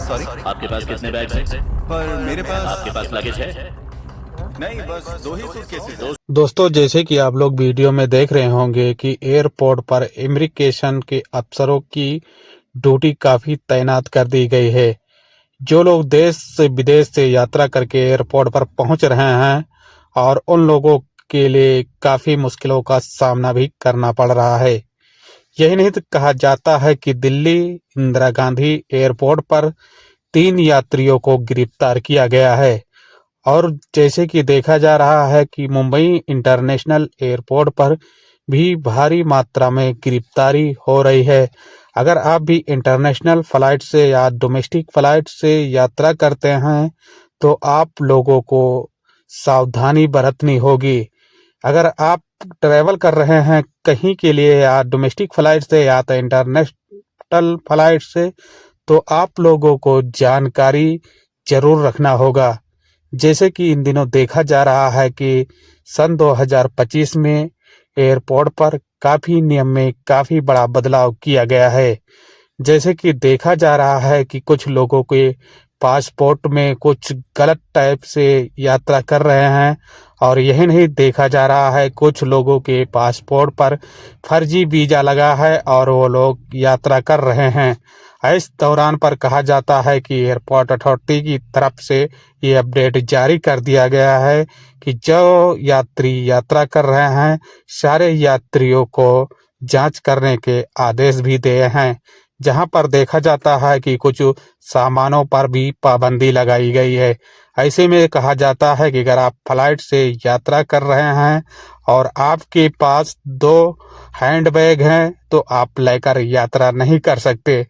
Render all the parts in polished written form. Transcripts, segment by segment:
Sorry, आपके पास कितने bags हैं? पर मेरे पास आपके पास लगेज है? नहीं, बस 2 ही सूटकेसेस हैं। दोस्तों, जैसे कि आप लोग वीडियो में देख रहे होंगे कि एयरपोर्ट पर इमिग्रेशन के अफसरों की ड्यूटी काफी तैनात कर दी गई है। जो लोग देश से विदेश से यात्रा करके एयरपोर्ट पर पहुंच रहे हैं और उन लोगों के लिए काफी मुश्किलों का सामना भी करना पड़ रहा है। यही नहीं तो कहा जाता है कि दिल्ली इंदिरा गांधी एयरपोर्ट पर 3 यात्रियों को गिरफ्तार किया गया है। और जैसे कि देखा जा रहा है कि मुंबई इंटरनेशनल एयरपोर्ट पर भी भारी मात्रा में गिरफ्तारी हो रही है। अगर आप भी इंटरनेशनल फ्लाइट से या डोमेस्टिक फ्लाइट से यात्रा करते हैं तो आप लोगों को सावधानी बरतनी होगी। अगर आप ट्रैवल कर रहे हैं कहीं के लिए या डोमेस्टिक फ्लाइट से या तो इंटरनेशनल फ्लाइट से, तो आप लोगों को जानकारी जरूर रखना होगा। जैसे कि इन दिनों देखा जा रहा है कि सन 2025 में एयरपोर्ट पर काफी नियम में काफी बड़ा बदलाव किया गया है। जैसे कि देखा जा रहा है कि कुछ लोगों के पासपोर्ट में कुछ गलत टाइप से यात्रा कर रहे हैं, और यही नहीं देखा जा रहा है कुछ लोगों के पासपोर्ट पर फर्जी वीजा लगा है और वो लोग यात्रा कर रहे हैं। इस दौरान पर कहा जाता है कि एयरपोर्ट अथॉरिटी की तरफ से ये अपडेट जारी कर दिया गया है कि जो यात्री यात्रा कर रहे हैं सारे यात्रियों को जांच करने के आदेश भी दिए हैं। जहां पर देखा जाता है कि कुछ सामानों पर भी पाबंदी लगाई गई है। ऐसे में कहा जाता है कि अगर आप फ्लाइट से यात्रा कर रहे हैं और आपके पास 2 हैंडबैग हैं तो आप लेकर यात्रा नहीं कर सकते।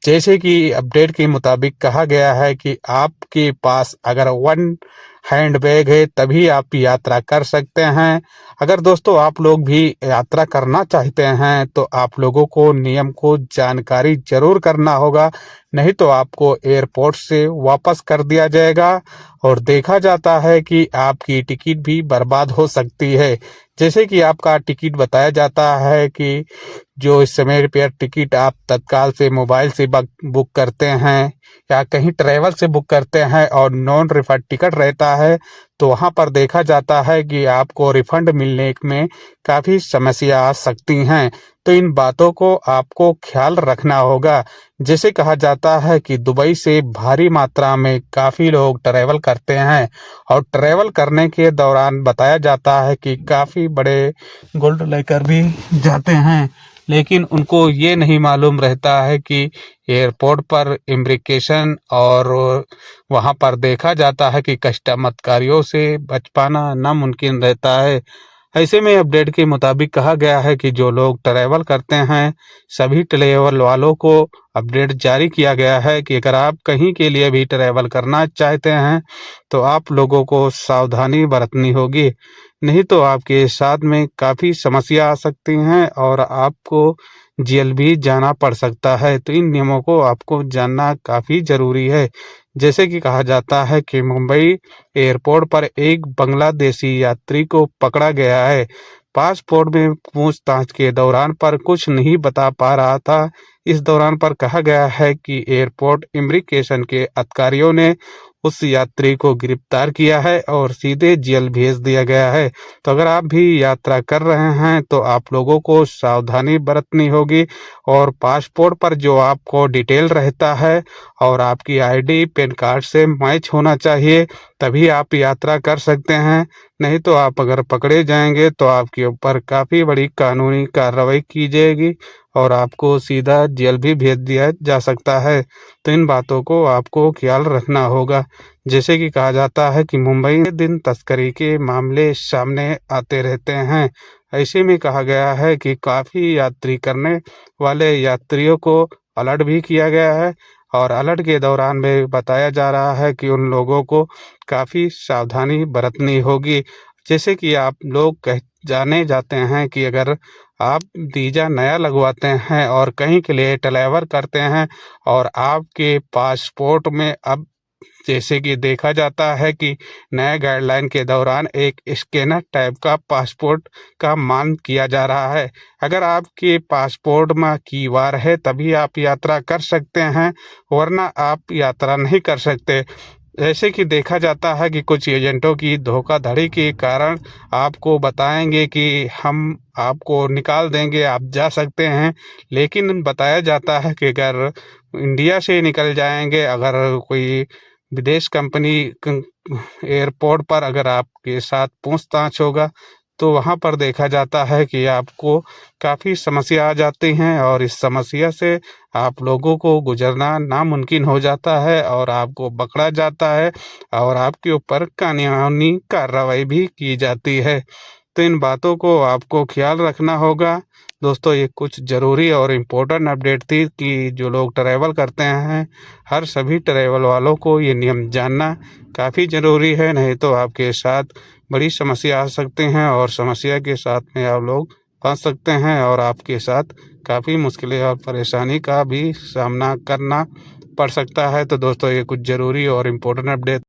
जैसे कि अपडेट के मुताबिक कहा गया है कि आपके पास अगर 1 हैंडबैग है तभी आप यात्रा कर सकते हैं। अगर दोस्तों आप लोग भी यात्रा करना चाहते हैं तो आप लोगों को नियम को जानकारी जरूर करना होगा, नहीं तो आपको एयरपोर्ट से वापस कर दिया जाएगा और देखा जाता है कि आपकी टिकट भी बर्बाद हो सकती है। जैसे कि आपका टिकट बताया जाता है कि जो इस समय रिपेयर टिकट आप तत्काल से मोबाइल से बुक करते हैं या कहीं ट्रैवल से बुक करते हैं और नॉन रिफंड टिकट रहता है, तो वहां पर देखा जाता है कि आपको रिफंड मिलने में काफ़ी समस्या आ सकती हैं। तो इन बातों को आपको ख्याल रखना होगा। जैसे कहा जाता है कि दुबई से भारी मात्रा में काफ़ी लोग ट्रैवल करते हैं और ट्रैवल करने के दौरान बताया जाता है कि काफ़ी बड़े गोल्ड लेकर भी जाते हैं, लेकिन उनको ये नहीं मालूम रहता है कि एयरपोर्ट पर इमिग्रेशन और वहाँ पर देखा जाता है कि कस्टम अधिकारियों से बच पाना नामुमकिन रहता है। ऐसे में अपडेट के मुताबिक कहा गया है कि जो लोग ट्रैवल करते हैं सभी ट्रैवल वालों को अपडेट जारी किया गया है कि अगर आप कहीं के लिए भी ट्रैवल करना चाहते हैं तो आप लोगों को सावधानी बरतनी होगी, नहीं तो आपके साथ में काफ़ी समस्या आ सकती हैं और आपको जेल भी जाना पड़ सकता है। तो इन नियमों को आपको जानना काफ़ी ज़रूरी है। जैसे कि कहा जाता है कि मुंबई एयरपोर्ट पर एक बांग्लादेशी यात्री को पकड़ा गया है। पासपोर्ट में पूछताछ के दौरान पर कुछ नहीं बता पा रहा था। इस दौरान पर कहा गया है कि एयरपोर्ट इमिग्रेशन के अधिकारियों ने उस यात्री को गिरफ्तार किया है और सीधे जेल भेज दिया गया है। तो अगर आप भी यात्रा कर रहे हैं तो आप लोगों को सावधानी बरतनी होगी और पासपोर्ट पर जो आपको डिटेल रहता है और आपकी आईडी पैन कार्ड से मैच होना चाहिए, तभी आप यात्रा कर सकते हैं। नहीं तो आप अगर पकड़े जाएंगे तो आपके ऊपर काफ़ी बड़ी कानूनी कार्रवाई की जाएगी और आपको सीधा जेल भी भेज दिया जा सकता है। तो इन बातों को आपको ख्याल रखना होगा। जैसे कि कहा जाता है कि मुंबई में दिन तस्करी के मामले सामने आते रहते हैं। ऐसे में कहा गया है कि काफ़ी यात्री करने वाले यात्रियों को अलर्ट भी किया गया है और अलर्ट के दौरान में बताया जा रहा है कि उन लोगों को काफ़ी सावधानी बरतनी होगी। जैसे कि आप लोग जाने जाते हैं कि अगर आप वीज़ा नया लगवाते हैं और कहीं के लिए ट्रैवल करते हैं और आपके पासपोर्ट में अब जैसे कि देखा जाता है कि नए गाइडलाइन के दौरान एक स्कैनर टाइप का पासपोर्ट का मांग किया जा रहा है। अगर आपके पासपोर्ट में QR है तभी आप यात्रा कर सकते हैं, वरना आप यात्रा नहीं कर सकते। जैसे कि देखा जाता है कि कुछ एजेंटों की धोखाधड़ी के कारण आपको बताएंगे कि हम आपको निकाल देंगे, आप जा सकते हैं, लेकिन बताया जाता है कि अगर इंडिया से निकल जाएंगे, अगर कोई विदेश कंपनी एयरपोर्ट पर अगर आपके साथ पूछताछ होगा तो वहाँ पर देखा जाता है कि आपको काफ़ी समस्या आ जाती हैं और इस समस्या से आप लोगों को गुजरना नामुमकिन हो जाता है और आपको पकड़ा जाता है और आपके ऊपर कानूनी कार्रवाई भी की जाती है। तो इन बातों को आपको ख्याल रखना होगा। दोस्तों, ये कुछ ज़रूरी और इम्पोर्टेंट अपडेट थी कि जो लोग ट्रैवल करते हैं, हर सभी ट्रैवल वालों को ये नियम जानना काफ़ी ज़रूरी है, नहीं तो आपके साथ बड़ी समस्या आ सकती हैं और समस्या के साथ में आप लोग फंस सकते हैं और आपके साथ काफ़ी मुश्किलें और परेशानी का भी सामना करना पड़ सकता है। तो दोस्तों, ये कुछ ज़रूरी और इम्पोर्टेंट अपडेट